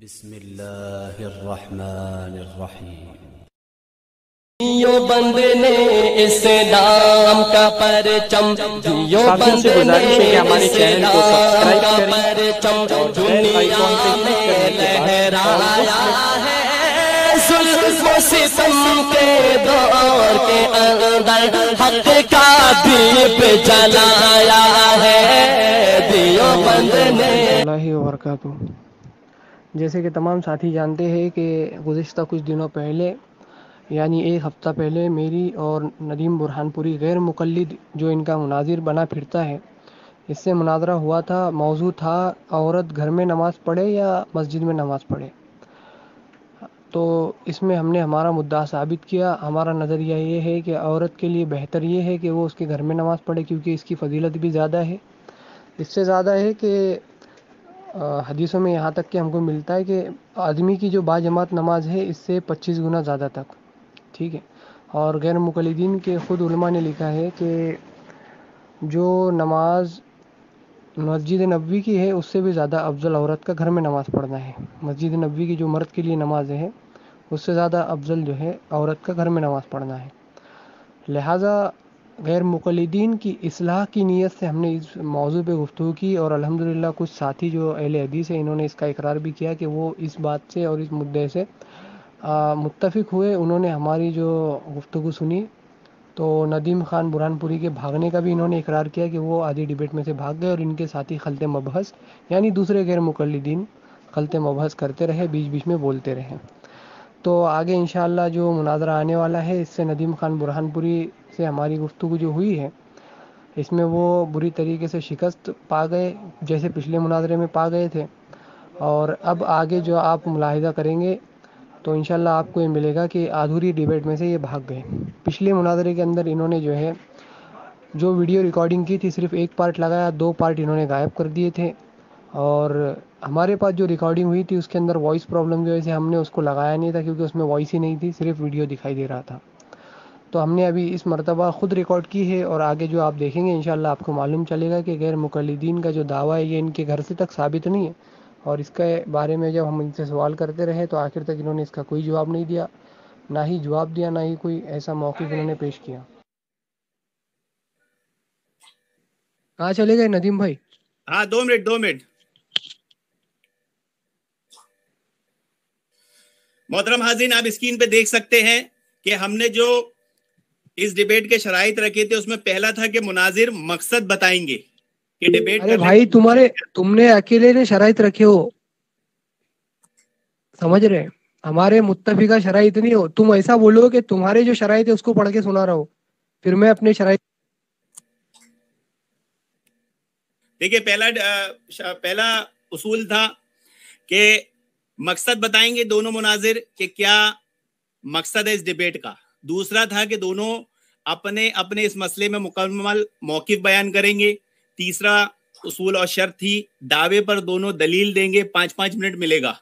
بسم اللہ الرحمن الرحیم۔ دیو بندنے اسلام کا پرچم، دیو بندنے اسلام کا پرچم دنیا میں لہرایا ہے۔ ظلم و ستم کے دور کے اندر حق کا دیپ جلایا ہے۔ دیو بندنے اللہ وبرکاتہ۔ جیسے کہ تمام ساتھی جانتے ہیں کہ گزشتہ کچھ دنوں پہلے یعنی ایک ہفتہ پہلے میری اور ندیم برہان پوری غیر مقلد جو ان کا مناظر بنا پھرتا ہے، اس سے مناظرہ ہوا تھا۔ موضوع تھا عورت گھر میں نماز پڑھے یا مسجد میں نماز پڑھے۔ تو اس میں ہم نے ہمارا مدعا ثابت کیا۔ ہمارا نظریہ یہ ہے کہ عورت کے لیے بہتر یہ ہے کہ وہ اس کے گھر میں نماز پڑھے، کیونکہ اس کی فضیلت بھی زیادہ ہے۔ اس سے زیادہ ہے کہ حدیثوں میں یہاں تک کہ ہم کو ملتا ہے کہ آدمی کی جو باجماعت نماز ہے اس سے 25 گنا زیادہ تک، ٹھیک ہے۔ اور غیر مقلدین کے خود علماء نے لکھا ہے کہ جو نماز مسجد نبوی کی ہے اس سے بھی زیادہ افضل عورت کا گھر میں نماز پڑھنا ہے۔ مسجد نبوی کی جو مرد کے لیے نماز ہے اس سے زیادہ افضل جو ہے عورت کا گھر میں نماز پڑھنا ہے۔ لہٰذا غیر مقلدین کی اصلاح کی نیت سے ہم نے اس موضوع پہ گفتگو کی، اور الحمدللہ کچھ ساتھی جو اہل حدیث ہیں انہوں نے اس کا اقرار بھی کیا کہ وہ اس بات سے اور اس مدعے سے متفق ہوئے۔ انہوں نے ہماری جو گفتگو سنی تو ندیم خان برہان پوری کے بھاگنے کا بھی انہوں نے اقرار کیا کہ وہ آدھی ڈیبیٹ میں سے بھاگ گئے، اور ان کے ساتھی خلط مبحث یعنی دوسرے غیر مقلدین خلط مبحث کرتے رہے، بیچ بیچ میں بولتے رہے۔ تو آگے انشاءاللہ جو مناظرہ آنے والا ہے اس سے ندیم خان برہان پوری سے ہماری گفتگو جو ہوئی ہے اس میں وہ بری طریقے سے شکست پا گئے، جیسے پچھلے مناظرے میں پا گئے تھے۔ اور اب آگے جو آپ ملاحظہ کریں گے تو انشاءاللہ آپ کو یہ ملے گا کہ ادھوری ڈیبیٹ میں سے یہ بھاگ گئے۔ پچھلے مناظرے کے اندر انہوں نے جو ہے جو ویڈیو ریکارڈنگ کی تھی صرف ایک پارٹ لگایا، 2 پارٹ انہوں نے غائب کر دیے تھے، اور ہمارے پاس جو ریکارڈنگ ہوئی تھی اس کے اندر وائس پرابلم کی وجہ سے ہم نے اس کو لگایا نہیں تھا، کیونکہ اس میں وائس ہی نہیں تھی، صرف ویڈیو دکھائی دے رہا تھا۔ تو ہم نے ابھی اس مرتبہ خود ریکارڈ کی ہے، اور آگے جو آپ دیکھیں گے انشاءاللہ آپ کو معلوم چلے گا کہ غیر مقلدین کا جو دعویٰ ہے یہ ان کے گھر سے تک ثابت نہیں ہے، اور اس کے بارے میں جب ہم ان سے سوال کرتے رہے تو آخر تک انہوں نے اس کا کوئی جواب نہیں دیا، نہ ہی جواب دیا، نہ ہی کوئی ایسا موقف انہوں نے پیش کیا۔ کہاں چلے گئے ندیم بھائی؟ ہاں 2 منٹ۔ محترم حاضرین، آپ اسکرین پہ دیکھ سکتے ہیں کہ ہم نے جو اس ڈیبیٹ کے شرائط رکھے تھے اس میں پہلا تھا کہ مناظر مقصد بتائیں گے کہ ڈیبیٹ ارے بھائی تم نے اکیلے نے شرائط رکھے ہو، سمجھ رہے؟ ہمارے متفقہ شرائط نہیں ہو۔ تم ایسا بولو کہ تمہارے جو شرائط ہے اس کو پڑھ کے سنا رہا ہو، پھر میں اپنے شرائط۔ دیکھیے پہلا اصول تھا کہ مقصد بتائیں گے دونوں مناظر کہ کیا مقصد ہے اس ڈیبیٹ کا۔ دوسرا تھا کہ دونوں اپنے اس مسئلے میں مکمل موقف بیان کریں گے۔ تیسرا اصول اور شرط تھی دعوے پر دونوں دلیل دیں گے، 5 منٹ ملے گا،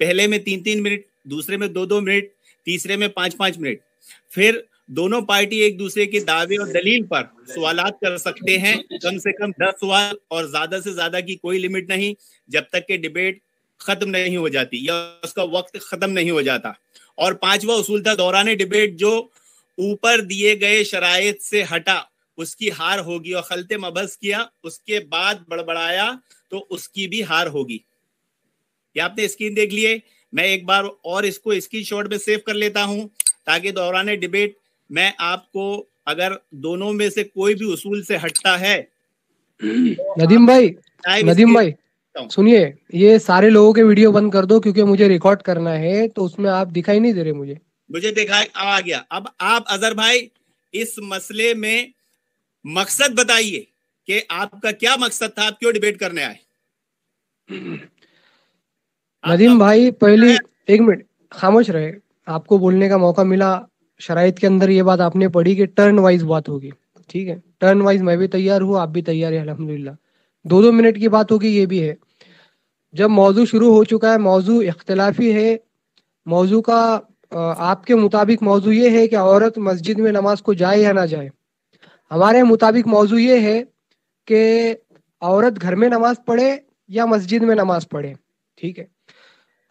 پہلے میں 3 منٹ، دوسرے میں 2 منٹ، تیسرے میں 5 منٹ۔ پھر دونوں پارٹی ایک دوسرے کے دعوے اور دلیل پر سوالات کر سکتے ہیں، کم سے کم 10 سوال، اور زیادہ سے زیادہ کی کوئی لمٹ نہیں، جب تک کہ ڈیبیٹ ختم نہیں ہو جاتی یا اس کا وقت ختم نہیں ہو جاتا۔ اور 5واں اصول تھا دوران ڈیبیٹ جو اوپر دیے گئے شرائط سے ہٹا اس کی ہار ہوگی، اور خلط مبحث کیا اس کے بعد بڑبڑایا تو اس کی بھی ہار ہوگی۔ یہ آپ نے اسکرین دیکھ لیے، میں ایک بار اور اس کو اسکرین شاٹ میں سیو کر لیتا ہوں تاکہ دوران ڈیبیٹ میں آپ کو اگر دونوں میں سے کوئی بھی اصول سے ہٹتا ہے۔ ندیم بھائی سنیے، یہ سارے لوگوں کے ویڈیو بند کر دو کیونکہ مجھے ریکارڈ کرنا ہے، تو اس میں آپ دکھائی نہیں دے رہے مجھے دکھائی آ گیا۔ اب آپ اظہر بھائی اس مسئلے میں مقصد بتائیے کہ آپ کا کیا مقصد تھا، آپ کیوں ڈیبیٹ کرنے آئے؟ ندیم بھائی پہلی 1 منٹ خاموش رہے، آپ کو بولنے کا موقع ملا۔ شرائط کے اندر یہ بات آپ نے پڑھی کہ ٹرن وائز بات ہوگی، ٹھیک ہے؟ ٹرن وائز میں بھی تیار ہوں، آپ بھی تیار ہیں الحمدللہ۔ 2 منٹ کی بات ہوگی، یہ بھی ہے۔ جب موضوع شروع ہو چکا ہے، موضوع اختلافی ہے، موضوع کا آپ کے مطابق موضوع یہ ہے کہ عورت مسجد میں نماز کو جائے یا نہ جائے۔ ہمارے مطابق موضوع یہ ہے کہ عورت گھر میں نماز پڑھے یا مسجد میں نماز پڑھے، ٹھیک ہے؟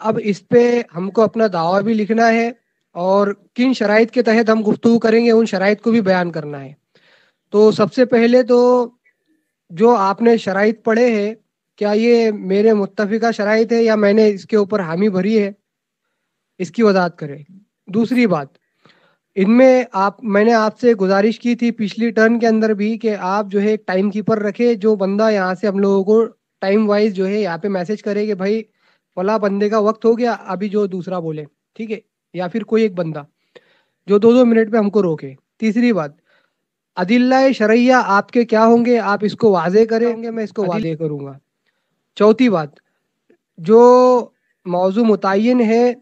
اب اس پہ ہم کو اپنا دعویٰ بھی لکھنا ہے اور کن شرائط کے تحت ہم گفتگو کریں گے ان شرائط کو بھی بیان کرنا ہے. تو سب سے پہلے تو جو آپ نے شرائط پڑھے ہیں کیا یہ میرے متفقہ شرائط ہے یا میں نے اس کے اوپر حامی بھری ہے, اس کی وضاحت کریں. دوسری بات, ان میں میں نے آپ سے گزارش کی تھی پچھلی ٹرن کے اندر بھی کہ آپ جو ہے ایک ٹائم کیپر رکھے, جو بندہ یہاں سے ہم لوگوں کو ٹائم وائز جو ہے یہاں پہ میسج کرے کہ بھائی فلاں بندے کا وقت ہو گیا, ابھی جو دوسرا بولے, ٹھیک ہے, یا پھر کوئی ایک بندہ جو 2 منٹ پہ ہم کو روکے. تیسری بات, ادلہ شرعیہ آپ کے کیا ہوں گے آپ اس کو واضح کریں گے, میں اس کو واضح کروں گا. چوتھی بات, جو موضوع متعین ہے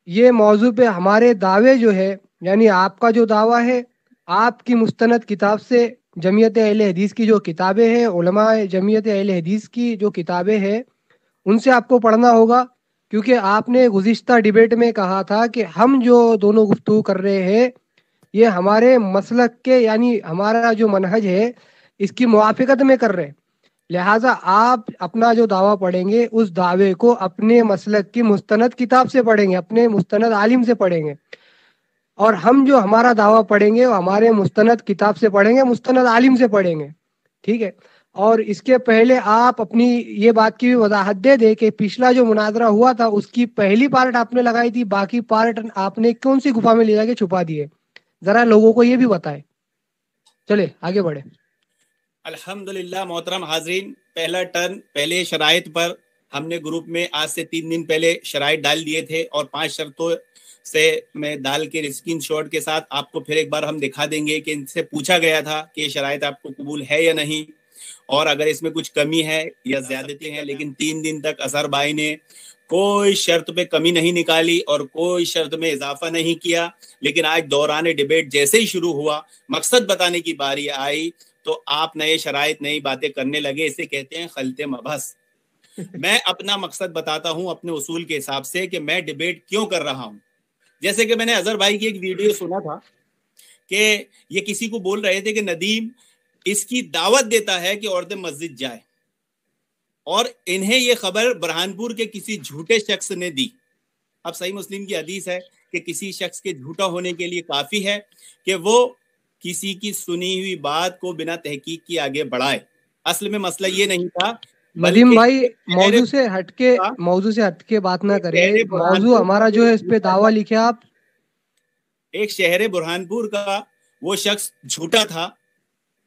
یہ موضوع پہ ہمارے دعوے جو ہے یعنی آپ کا جو دعویٰ ہے آپ کی مستند کتاب سے, جمعیت اہل حدیث کی جو کتابیں ہیں, علماء جمعیت اہل حدیث کی جو کتابیں ہیں ان سے آپ کو پڑھنا ہوگا, کیونکہ آپ نے گزشتہ ڈیبیٹ میں کہا تھا کہ ہم جو دونوں گفتگو کر رہے ہیں یہ ہمارے مسلک کے یعنی ہمارا جو منہج ہے اس کی موافقت میں کر رہے ہیں. لہٰذا آپ اپنا جو دعویٰ پڑھیں گے اس دعوے کو اپنے مسلک کی مستند کتاب سے پڑھیں گے, اپنے مستند عالم سے پڑھیں گے, اور ہم جو ہمارا دعویٰ پڑھیں گے وہ ہمارے مستند کتاب سے پڑھیں گے, مستند عالم سے پڑھیں گے, ٹھیک ہے. اور اس کے پہلے آپ اپنی یہ بات کی بھی وضاحت دے دے کہ پچھلا جو مناظرہ ہوا تھا اس کی پہلی پارٹ آپ نے لگائی تھی, باقی پارٹ آپ نے کون سی گفا میں لے جا کے چھپا دیے, ذرا لوگوں کو یہ بھی بتائے. چلے آگے بڑھے. الحمدللہ محترم حاضرین, پہلا ٹرن پہلے شرائط پر ہم نے گروپ میں آج سے 3 دن پہلے شرائط ڈال دیے تھے اور 5 شرطوں سے میں ڈال کے اسکرین شاٹ کے ساتھ آپ کو پھر ایک بار ہم دکھا دیں گے کہ ان سے پوچھا گیا تھا کہ یہ شرائط آپ کو قبول ہے یا نہیں, اور اگر اس میں کچھ کمی ہے یا زیادتی ہے. لیکن 3 دن تک اظہر بھائی نے کوئی شرط پہ کمی نہیں نکالی اور کوئی شرط میں اضافہ نہیں کیا. لیکن آج دوران ڈیبیٹ جیسے ہی شروع ہوا, مقصد بتانے کی باری آئی تو آپ نئے شرائط نئی باتیں کرنے لگے. اسے کہتے ہیں خلط مبحث. میں اپنا مقصد بتاتا ہوں اپنے اصول کے حساب سے کہ میں ڈیبیٹ کیوں کر رہا ہوں. جیسے کہ میں نے اظہر بھائی کی ایک ویڈیو سنا تھا کہ یہ کسی کو بول رہے تھے کہ ندیم اس کی دعوت دیتا ہے کہ عورتیں مسجد جائے, اور انہیں یہ خبر برہانپور کے کسی جھوٹے شخص نے دی. اب صحیح مسلم کی حدیث ہے کہ کسی شخص کے جھوٹا ہونے کے لیے کافی ہے کہ وہ کسی کی سنی ہوئی بات کو بنا تحقیق کی آگے بڑھائے. اصل میں مسئلہ یہ نہیں تھا. ندیم بھائی موضوع سے ہٹ کے بات نہ کرے, موضوع ہمارا جو ہے اس پہ دعویٰ لکھے آپ. ایک شہر برہانپور کا وہ شخص جھوٹا تھا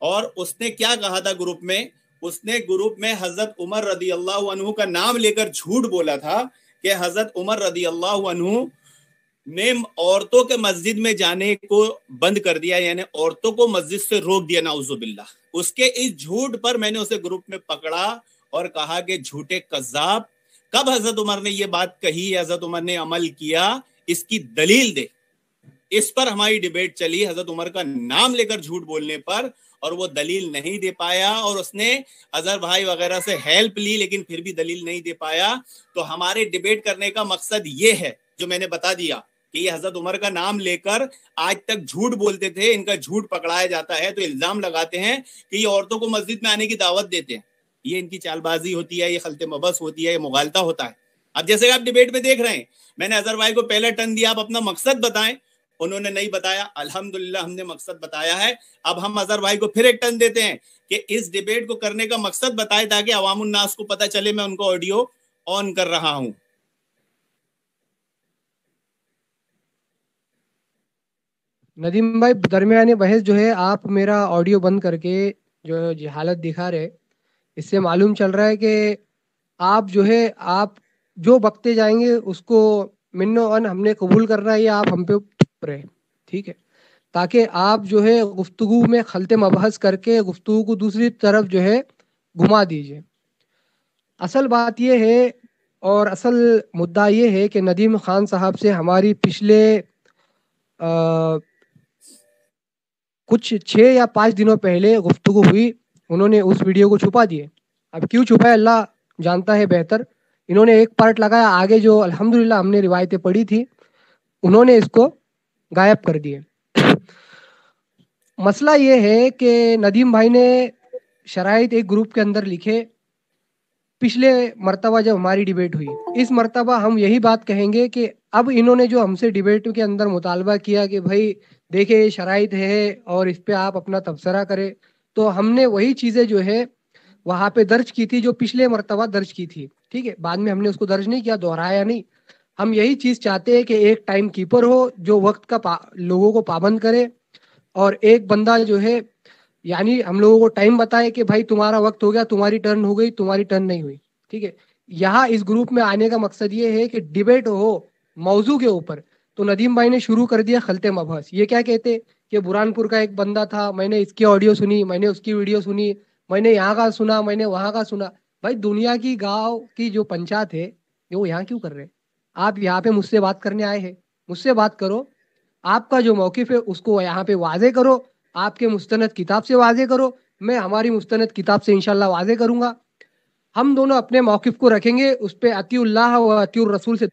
اور اس نے کیا کہا تھا گروپ میں, اس نے گروپ میں حضرت عمر رضی اللہ عنہ کا نام لے کر جھوٹ بولا تھا کہ حضرت عمر رضی اللہ عنہ نے عورتوں کے مسجد میں جانے کو بند کر دیا, یعنی عورتوں کو مسجد سے روک دیا, نعوذ باللہ. اس کے اس جھوٹ پر میں نے اسے گروپ میں پکڑا اور کہا کہ جھوٹے کذاب, کب حضرت عمر نے یہ بات کہی, حضرت عمر نے عمل کیا, اس کی دلیل دے. اس پر ہماری ڈیبیٹ چلی حضرت عمر کا نام لے کر جھوٹ بولنے پر, اور وہ دلیل نہیں دے پایا, اور اس نے اظہر بھائی وغیرہ سے ہیلپ لی لیکن پھر بھی دلیل نہیں دے پایا. تو ہمارے ڈیبیٹ کرنے کا مقصد یہ ہے جو میں نے بتا دیا کہ یہ حضرت عمر کا نام لے کر آج تک جھوٹ بولتے تھے, ان کا جھوٹ پکڑایا جاتا ہے تو الزام لگاتے ہیں کہ یہ عورتوں کو مسجد میں آنے کی دعوت دیتے ہیں. یہ ان کی چال بازی ہوتی ہے, یہ خلط مبحث ہوتی ہے, یہ مغالطہ ہوتا ہے. اب جیسے کہ آپ ڈیبیٹ میں دیکھ رہے ہیں, میں نے اظہر بھائی کو پہلا ٹرن دیا آپ اپنا مقصد بتائیں, انہوں نے نہیں بتایا. الحمدللہ ہم نے مقصد بتایا ہے. اب ہم اظہر بھائی کو پھر ایک ٹرن دیتے ہیں کہ اس ڈیبیٹ کو کرنے کا مقصد بتائے تاکہ عوام الناس کو پتہ چلے. میں ان کو آڈیو آن کر رہا ہوں. ندیم بھائی درمیانے بحث جو ہے آپ میرا آڈیو بند کر کے جو جہالت دکھا رہے, اس سے معلوم چل رہا ہے کہ آپ جو ہے آپ جو بکتے جائیں گے اس کو منو ان ہم نے قبول کرنا ہے, یہ آپ ہم پہ رہے, ٹھیک ہے, تاکہ آپ جو ہے گفتگو میں خلط مبحث کر کے گفتگو کو دوسری طرف جو ہے گھما دیجئے. اصل بات یہ ہے اور اصل مدعا یہ ہے کہ ندیم خان صاحب سے ہماری پچھلے کچھ 6 یا 5 دنوں پہلے گفتگو ہوئی, انہوں نے اس ویڈیو کو چھپا دیے. اب کیوں چھپا ہے اللہ جانتا ہے بہتر. انہوں نے ایک پارٹ لگایا, آگے جو الحمدللہ ہم نے روایتیں پڑھی تھی انہوں نے اس کو غائب کر دیے. مسئلہ یہ ہے کہ ندیم بھائی نے شرائط ایک گروپ کے اندر لکھے, پچھلے مرتبہ جب ہماری ڈیبیٹ ہوئی، اس مرتبہ ہم یہی بات کہیں گے کہ اب انہوں نے جو ہم سے ڈیبیٹ کے اندر مطالبہ کیا کہ بھائی دیکھیں یہ شرائط ہے اور اس پہ آپ اپنا تبصرہ کریں، تو ہم نے وہی چیزیں جو ہے وہاں پہ درج کی تھی جو پچھلے مرتبہ درج کی تھی، ٹھیک ہے، بعد میں ہم نے اس کو درج نہیں کیا، دہرایا نہیں. ہم یہی چیز چاہتے ہیں کہ ایک ٹائم کیپر ہو جو وقت کا لوگوں کو پابند کرے، اور ایک بندہ جو ہے یعنی ہم لوگوں کو ٹائم بتائے کہ بھائی تمہارا وقت ہو گیا، تمہاری ٹرن ہو گئی، تمہاری ٹرن نہیں ہوئی، ٹھیک ہے. یہاں اس گروپ میں آنے کا مقصد یہ ہے کہ ڈیبیٹ ہو موضوع کے اوپر. تو ندیم بھائی نے شروع کر دیا خلط مبحث. یہ کیا کہتے کہ برہان پور کا ایک بندہ تھا، میں نے اس کی آڈیو سنی، میں نے اس کی ویڈیو سنی، میں نے یہاں کا سنا، میں نے وہاں کا سنا. بھائی دنیا کی گاؤں کی جو پنچایت ہے وہ یہاں کیوں کر رہے؟ آپ یہاں پہ مجھ سے بات کرنے آئے ہیں، مجھ سے بات کرو، آپ کا جو موقف ہے اس کو یہاں پہ واضح کرو، آپ کے مستند کتاب سے واضح کرو، میں ہماری مستند کتاب سے انشاءاللہ واضح کروں گا. ہم دونوں اپنے موقف کو رکھیں گے، اس پہ اطیع اللہ و اطیع الرسول سے.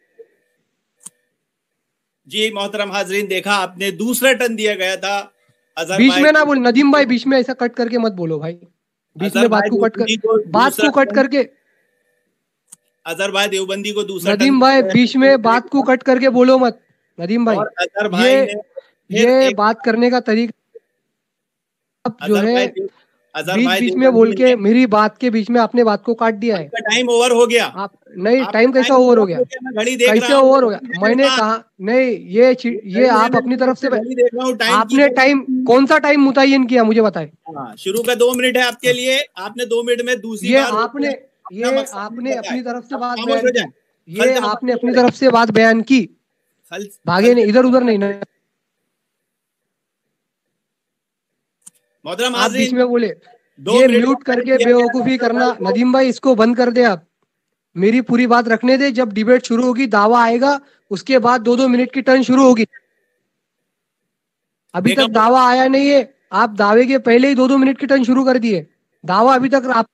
جی محترم حاضرین، دیکھا آپ نے دوسرا ٹرن دیا گیا تھا. بیچ میں نہ بول ندیم بھائی، بیچ میں ایسا کٹ کر کے مت بولو بھائی، بیچ میں بات کو کٹ کر کے اظہر بھائی دیوبندی کو دوسرا ندیم بھائی بیچ میں بات کو کٹ کر کے بولو مت. ندیم بھائی یہ بات کرنے کا طریقہ اب جو ہے بیچ میں بول کے میری بات کے بیچ میں آپ نے بات کو کاٹ دیا ہے. ٹائم اوور ہو گیا. نہیں، ٹائم کیسا اوور ہو گیا؟ کیسے اوور ہو گیا؟ میں نے کہا نہیں، یہ آپ اپنی طرف سے آپ نے ٹائم کون سا ٹائم متعین کیا مجھے بتائیں. شروع کا 2 منٹ ہے آپ کے لیے، آپ نے 2 منٹ میں دوسری یہ آپ نے اپنی طرف سے بات بیان کی، یہ آپ نے اپنی طرف سے بات بیان کی، بھاگے نہیں ادھر ادھر نہیں. محترم آپ بیچ میں بولے یہ میوٹ کر کے بے وقوفی کرنا. ندیم بھائی اس کو بند کر دے، آپ میری پوری بات رکھنے دے. جب ڈیبیٹ شروع ہوگی دعویٰ آئے گا، اس کے بعد 2-2 منٹ کی ٹرن شروع ہوگی. ابھی تک دعویٰ آیا نہیں ہے، آپ دعوے کے پہلے ہی 2-2 منٹ کی ٹرن شروع کر دیے. دعویٰ ابھی تک آپ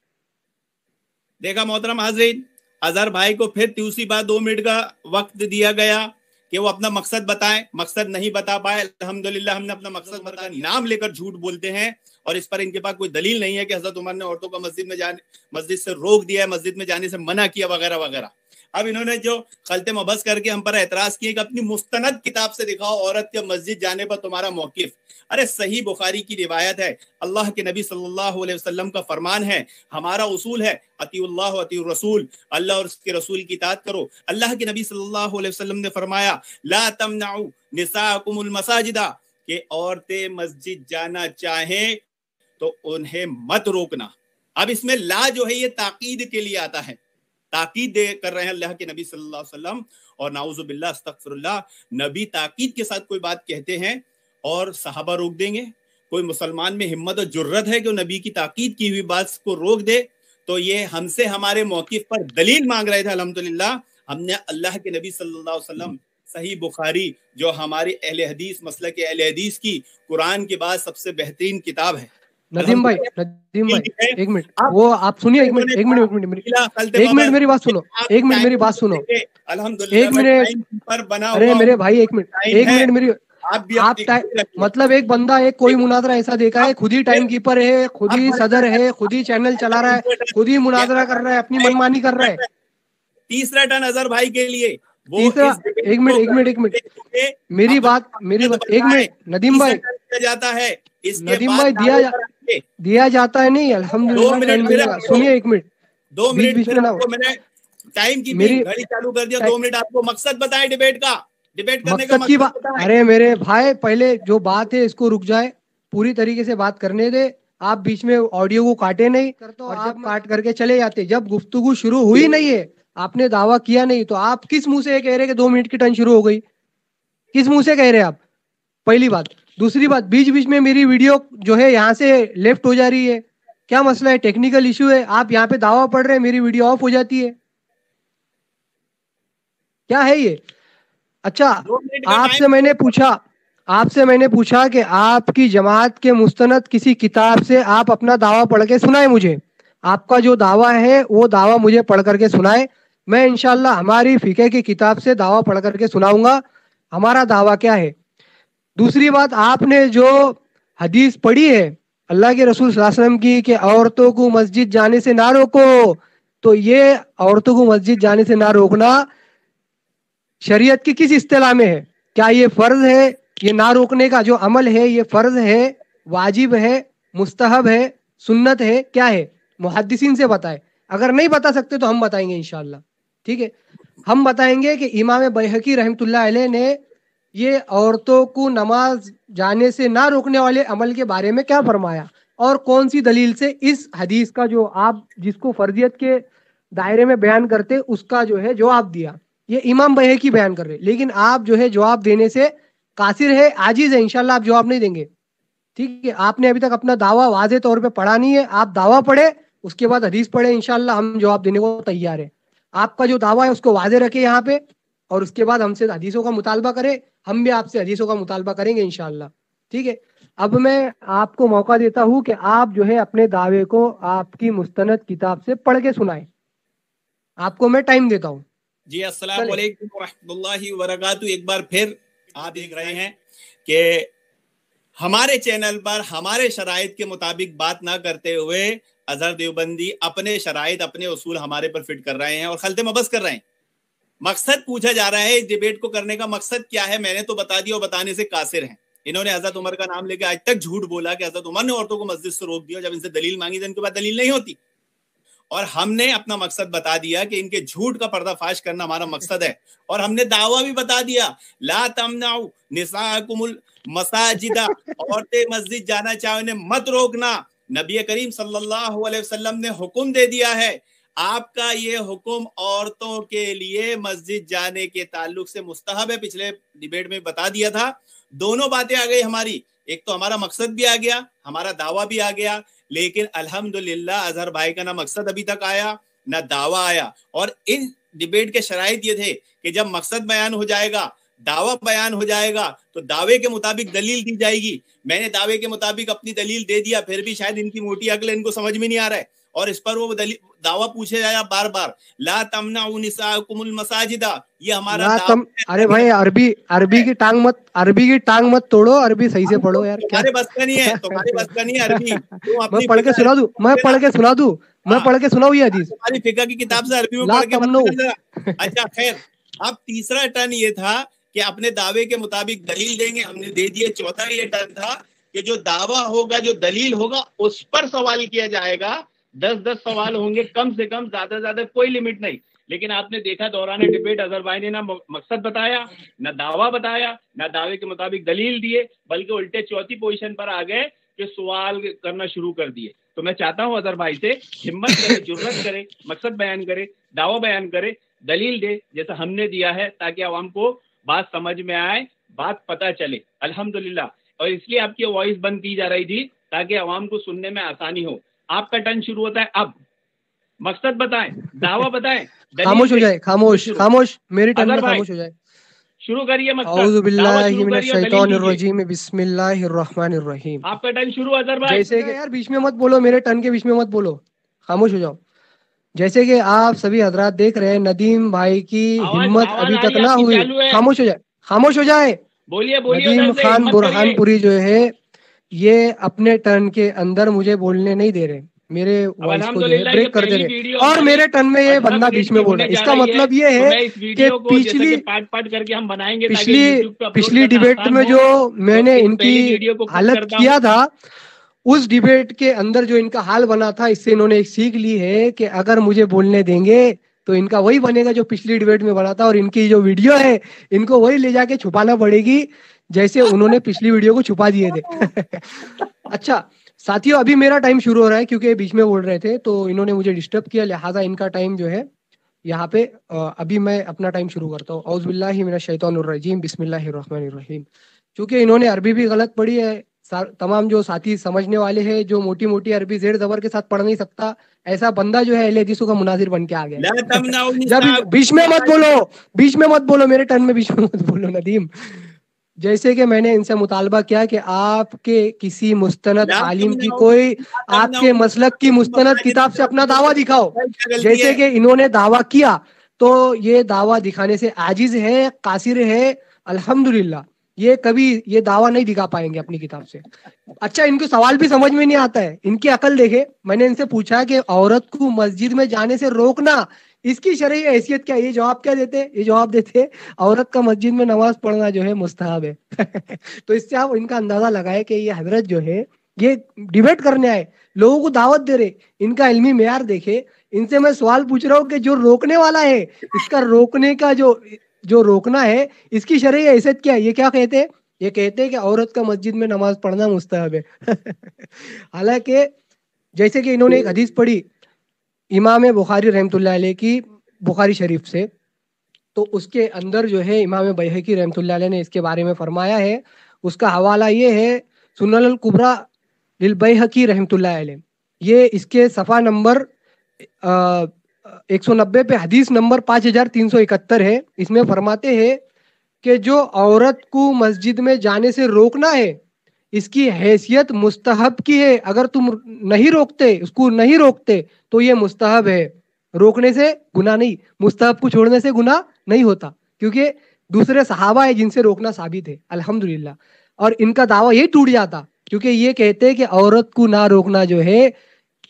دیکھا. محترم حاضرین، اظہر بھائی کو پھر دوسری بار 2 منٹ کا وقت دیا گیا کہ وہ اپنا مقصد بتائیں، مقصد نہیں بتا پائے. الحمدللہ ہم نے اپنا مقصد بتایا. نام لے کر جھوٹ بولتے ہیں اور اس پر ان کے پاس کوئی دلیل نہیں ہے کہ حضرت عمر نے عورتوں کو مسجد سے روک دیا ہے، مسجد میں جانے سے منع کیا وغیرہ وغیرہ. اب انہوں نے جو خلط مبحث کر کے ہم پر اعتراض کیے کہ اپنی مستند کتاب سے دکھاؤ عورت کے مسجد جانے پر تمہارا موقف. ارے صحیح بخاری کی روایت ہے، اللہ کے نبی صلی اللہ علیہ وسلم کا فرمان ہے، ہمارا اصول ہے اطیع اللہ و اطیع الرسول، اللہ اور اس کے رسول کی اطاعت کرو. اللہ کے نبی صلی اللہ علیہ وسلم نے فرمایا لا تمنعوا نساءکم المساجد، کہ عورتیں مسجد جانا چاہیں تو انہیں مت روکنا. اب اس میں لا جو ہے یہ تاکید کے لیے آتا ہے، تاکید کر رہے ہیں اللہ کے نبی صلی اللہ علیہ وسلم. اور نعوذ باللہ استغفر اللہ، نبی تاکید کے ساتھ کوئی بات کہتے ہیں اور صحابہ روک دیں گے؟ کوئی مسلمان میں ہمت اور جرت ہے کہ وہ نبی کی تاکید کی ہوئی بات کو روک دے؟ تو یہ ہم سے ہمارے موقف پر دلیل مانگ رہے تھے. الحمدللہ ہم نے اللہ کے نبی صلی اللہ علیہ وسلم، صحیح بخاری جو ہماری اہل حدیث مسلک کے اہل حدیث کی قرآن کے بعد سب سے بہترین کتاب ہے. ندیم بھائی ایک منٹ، وہ آپ سنیے، ایک منٹ میری بات سنو، ایک منٹ میری بات سنو، ایک منٹ. ارے میرے بھائی ایک منٹ میری آپ مطلب ایک بندہ ایک کوئی مناظرہ ایسا دیکھا ہے، خود ہی ٹائم کیپر ہے، خود ہی صدر ہے، خود ہی چینل چلا رہا ہے، خود ہی مناظرہ کر رہا ہے، اپنی منمانی کر رہا ہے. تیسرا ٹرن اظہر بھائی کے لیے تیسرا ایک منٹ میری بات ایک منٹ. ندیم بھائی جاتا ہے، ندیم بھائی دیا جاتا ہے نہیں، الحمدللہ. سنیے ایک منٹ، 2 منٹ میں نے ٹائم کی گھڑی چالو کر دیا. 2 منٹ آپ کو مقصد بتائیں ڈیبیٹ کا، ڈیبیٹ کرنے کا مقصد کی بات. ارے میرے بھائی پہلے جو بات ہے اس کو رک جائے، پوری طریقے سے بات کرنے دے. آپ بیچ میں آڈیو کو کاٹے نہیں، اور جب کاٹ کر کے چلے جاتے. جب گفتگو شروع ہوئی نہیں ہے، آپ نے دعویٰ کیا نہیں، تو آپ کس منہ سے کہہ رہے کہ 2 منٹ کی ٹرن شروع ہو گئی؟ کس منہ سے کہہ رہے آپ؟ پہلی بات. دوسری بات، بیچ میں میری ویڈیو جو ہے یہاں سے لیفٹ ہو جا رہی ہے، کیا مسئلہ ہے؟ ٹیکنیکل ایشو ہے. آپ یہاں پہ دعویٰ پڑھ رہے ہیں، میری ویڈیو آف ہو جاتی ہے، کیا ہے یہ؟ اچھا، آپ سے میں نے پوچھا کہ آپ کی جماعت کے مستند کسی کتاب سے آپ اپنا دعویٰ پڑھ کے سنائے مجھے. آپ کا جو دعویٰ ہے وہ دعویٰ مجھے پڑھ کر کے سنائے. میں انشاءاللہ ہماری فقہ کی کتاب سے دعویٰ پڑھ کر کے سناؤں گا ہمارا دعویٰ کیا ہے. دوسری بات، آپ نے جو حدیث پڑھی ہے اللہ کے رسول صلی اللہ علیہ وسلم کی کہ عورتوں کو مسجد جانے سے نہ روکو، تو یہ عورتوں کو مسجد جانے سے نہ روکنا شریعت کی کس اصطلاح میں ہے؟ کیا یہ فرض ہے؟ یہ نہ روکنے کا جو عمل ہے یہ فرض ہے، واجب ہے، مستحب ہے، سنت ہے، کیا ہے؟ محدثین سے بتائے. اگر نہیں بتا سکتے تو ہم بتائیں گے انشاءاللہ. ٹھیک ہے، ہم بتائیں گے کہ امام بیہقی رحمۃ اللہ علیہ نے یہ عورتوں کو نماز جانے سے نہ روکنے والے عمل کے بارے میں کیا فرمایا، اور کون سی دلیل سے اس حدیث کا جو آپ جس کو فرضیت کے دائرے میں بیان کرتے اس کا جو ہے جواب دیا. یہ امام بیہقی بیان کر رہے، لیکن آپ جو ہے جواب دینے سے قاصر ہے، عاجز ہے. انشاءاللہ آپ جواب نہیں دیں گے. ٹھیک ہے، آپ نے ابھی تک اپنا دعویٰ واضح طور پہ پڑھا نہیں ہے. آپ دعویٰ پڑھے، اس کے بعد حدیث پڑھے، انشاءاللہ ہم جواب دینے کو تیار ہیں. آپ کا جو دعویٰ ہے اس کو واضح رکھے یہاں پہ، اور اس کے بعد ہم سے حدیثوں کا مطالبہ کرے. ہم بھی آپ سے حدیثوں کا مطالبہ کریں گے انشاءاللہ. ٹھیک ہے، اب میں آپ کو موقع دیتا ہوں کہ آپ جو ہے اپنے دعوے کو آپ کی مستند کتاب سے پڑھ کے سنائیں. آپ کو میں ٹائم دیتا ہوں. جی السلام علیکم ورحمۃ اللہ وبرکاتہ. ایک بار پھر آپ دیکھ رہے ہیں کہ ہمارے چینل پر ہمارے شرائط کے مطابق بات نہ کرتے ہوئے اظہر دیوبندی اپنے شرائط اپنے اصول ہمارے پر فٹ کر رہے ہیں اور خلط مبس کر رہے ہیں. مقصد پوچھا جا رہا ہے اس ڈیبیٹ کو کرنے کا مقصد کیا ہے، میں نے تو بتا دیا اور بتانے سے قاصر ہیں. انہوں نے حضرت عمر کا نام لے کے آج تک جھوٹ بولا کہ حضرت عمر نے عورتوں کو مسجد سے روک دیا. جب ان سے دلیل مانگی تو ان کے پاس دلیل نہیں ہوتی، اور ہم نے اپنا مقصد بتا دیا کہ ان کے جھوٹ کا پردہ فاش کرنا ہمارا مقصد ہے. اور ہم نے دعویٰ بھی بتا دیا، لا تمنعوا نساءکم المساجد، عورتیں مسجد جانا چاہے انہیں مت روکنا. نبی کریم صلی اللہ علیہ وسلم نے حکم دے دیا ہے. آپ کا یہ حکم عورتوں کے لیے مسجد جانے کے تعلق سے مستحب ہے. پچھلے ڈیبیٹ میں بتا دیا تھا. دونوں باتیں آ گئی ہماری، ایک تو ہمارا مقصد بھی آ گیا، ہمارا دعویٰ بھی آ گیا. لیکن الحمدللہ اظہر بھائی کا نہ مقصد ابھی تک آیا نہ دعویٰ آیا. اور ان ڈیبیٹ کے شرائط یہ تھے کہ جب مقصد بیان ہو جائے گا، دعویٰ بیان ہو جائے گا، تو دعوے کے مطابق دلیل دی جائے گی. میں نے دعوے کے مطابق اپنی دلیل دے دیا، پھر بھی شاید ان کی موٹی عقل ان کو سمجھ میں نہیں آ رہا ہے، اور اس پر وہ دعویٰ پوچھے جایا بار بار، لا تمنعوا نساءکم المساجد. یہ ہمارا ارے بھائی عربی کی ٹانگ مت توڑو، عربی صحیح سے پڑھو یار. تمہارے بس کا نہیں ہے، تمہارے بس کا نہیں ہے عربی. میں پڑھ کے سنا دوں میں پڑھ کے سناؤں یہ حدیث تمہاری فقہ کی کتاب سے عربی میں پڑھ کے. اچھا خیر، اب تیسرا ٹرن یہ تھا کہ اپنے دعوے کے مطابق دلیل دیں گے، ہم نے دے دیے. چوتھا یہ ٹرن تھا کہ جو دعویٰ ہوگا، جو دلیل ہوگا، اس پر سوال کیا جائے گا. 10 سوال ہوں گے کم سے کم، زیادہ سے زیادہ کوئی لمٹ نہیں. لیکن آپ نے دیکھا دوران ڈیبیٹ اظہر بھائی نے نہ مقصد بتایا، نہ دعویٰ بتایا، نہ دعوے کے مطابق دلیل دیے، بلکہ الٹے چوتھی پوزیشن پر آ گئے کہ سوال کرنا شروع کر دیے. تو میں چاہتا ہوں اظہر بھائی سے ہمت کرے، جرأت کرے، مقصد بیان کرے، دعویٰ بیان کرے، دلیل دے جیسا ہم نے دیا ہے، تاکہ عوام کو بات سمجھ میں آئے، بات پتہ چلے. الحمدللہ. اور اس لیے آپ کی وائس بند کی جا رہی تھی تاکہ عوام کو سننے میں آسانی ہو. آپ کا ٹرن شروع ہوتا ہے اب. مقصد بتائیں، دعویٰ بتائیں. خاموش ہو جائے، خاموش میری ٹرن میں خاموش ہو جائے. شروع کریے. اعوذ باللہ من الشیطان الرجیم، بسم اللہ الرحمن الرحیم. آپ کا ٹرن شروع اظہر بھائی. جیسے کہ یار بیچ میں مت بولو، میرے ٹرن کے بیچ میں مت بولو، خاموش ہو جاؤ. جیسے کہ آپ سبھی حضرات دیکھ رہے ہیں ندیم بھائی کی ہمت ابھی تک نہ ہوئی. خاموش ہو جائے. ندیم خان برہان پوری جو ہے یہ اپنے ٹرن کے اندر مجھے بولنے نہیں دے رہے، میرے وائس کو جو ہے بریک کر دے رہے، اور میرے ٹرن میں یہ بندہ بیچ میں بول رہا ہے. اس کا مطلب یہ ہے کہ پچھلی ڈیبیٹ میں جو میں نے ان کی حالت کیا تھا، اس ڈیبیٹ کے اندر جو ان کا حال بنا تھا، اس سے انہوں نے ایک سیکھ لی ہے کہ اگر مجھے بولنے دیں گے تو ان کا وہی بنے گا جو پچھلی ڈیبیٹ میں بنا تھا، اور ان کی جو ویڈیو ہے ان کو وہی لے جا کے چھپانا پڑے گی جیسے انہوں نے پچھلی ویڈیو کو چھپا دیے تھے. اچھا ساتھیوں، ابھی میرا ٹائم شروع ہو رہا ہے کیونکہ بیچ میں بول رہے تھے تو انہوں نے مجھے ڈسٹرب کیا، لہٰذا ان کا ٹائم جو ہے یہاں پہ ابھی میں اپنا ٹائم شروع کرتا ہوں. اعوذ باللہ من الشیطان الرجیم، بسم اللہ الرحمن الرحیم. چونکہ انہوں نے عربی بھی غلط پڑھی ہے، تمام جو ساتھی سمجھنے والے ہیں، جو موٹی موٹی عربی زیر زبر کے ساتھ پڑھ نہیں سکتا ایسا بندہ جو ہے اہل حدیثوں کا مناظر بن کے آ گیا. بیچ میں مت بولو میرے ٹرن میں بیچ میں مت بولو ندیم. جیسے کہ میں نے ان سے مطالبہ کیا کہ آپ کے کسی مستند عالم کی، کوئی آپ کے مسلک کی مستند کتاب سے اپنا دعویٰ دکھاؤ. جیسے کہ انہوں نے دعویٰ کیا تو یہ دعویٰ دکھانے سے عاجز ہے، قاصر ہے. الحمدللہ یہ کبھی یہ دعویٰ نہیں دکھا پائیں گے اپنی کتاب سے. اچھا ان کو سوال بھی سمجھ میں نہیں آتا ہے, ان کی عقل دیکھے. میں نے ان سے پوچھا کہ عورت کو مسجد میں جانے سے روکنا اس کی شرعی حیثیت کیا ہے؟ یہ جواب کیا دیتے؟ یہ جواب دیتے عورت کا مسجد میں نماز پڑھنا جو ہے مستحب ہے. تو اس سے آپ ان کا اندازہ لگائے کہ یہ حضرت جو ہے یہ ڈیبیٹ کرنے آئے, لوگوں کو دعوت دے رہے. ان کا علمی معیار دیکھے. ان سے میں سوال پوچھ رہا ہوں کہ جو روکنے والا ہے, اس کا روکنے کا جو روکنا ہے اس کی شرعی حیثیت کیا ہے؟ یہ کیا کہتے ہیں؟ یہ کہتے ہیں کہ عورت کا مسجد میں نماز پڑھنا مستحب ہے. حالانکہ جیسے کہ انہوں نے ایک حدیث پڑھی امام بخاری رحمۃ اللہ علیہ کی, بخاری شریف سے, تو اس کے اندر جو ہے امام بیہقی رحمۃ اللہ علیہ نے اس کے بارے میں فرمایا ہے. اس کا حوالہ یہ ہے سنن الکبریٰ للبیہقی رحمۃ اللہ علیہ. یہ اس کے صفحہ نمبر 190 پہ حدیث نمبر 5371 ہے. اس میں فرماتے ہیں کہ جو عورت کو مسجد میں جانے سے روکنا ہے اس کی حیثیت مستحب کی ہے. اگر تم نہیں روکتے, اس کو نہیں روکتے تو یہ مستحب ہے. روکنے سے گناہ نہیں, مستحب کو چھوڑنے سے گناہ نہیں ہوتا, کیونکہ دوسرے صحابہ ہیں جن سے روکنا ثابت ہے الحمدللہ. اور ان کا دعویٰ یہ ٹوٹ جاتا کیونکہ یہ کہتے ہیں کہ عورت کو نہ روکنا جو ہے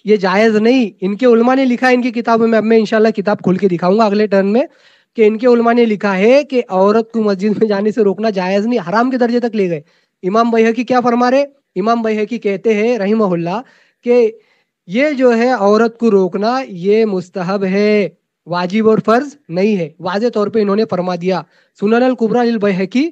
یہ جائز نہیں. ان کے علماء نے لکھا ہے ان کی کتابوں میں, اب میں انشاءاللہ کتاب کھول کے دکھاؤں گا اگلے ٹرن میں, کہ ان کے علماء نے لکھا ہے کہ عورت کو مسجد میں جانے سے روکنا جائز نہیں, حرام کے درجے تک لے گئے. امام بیہقی کیا فرما رہے؟ امام بیہقی کہتے ہیں رحمہ اللہ کہ یہ جو ہے عورت کو روکنا یہ مستحب ہے, واجب اور فرض نہیں ہے. واضح طور پہ انہوں نے فرما دیا. سنن الکبریٰ للبیہقی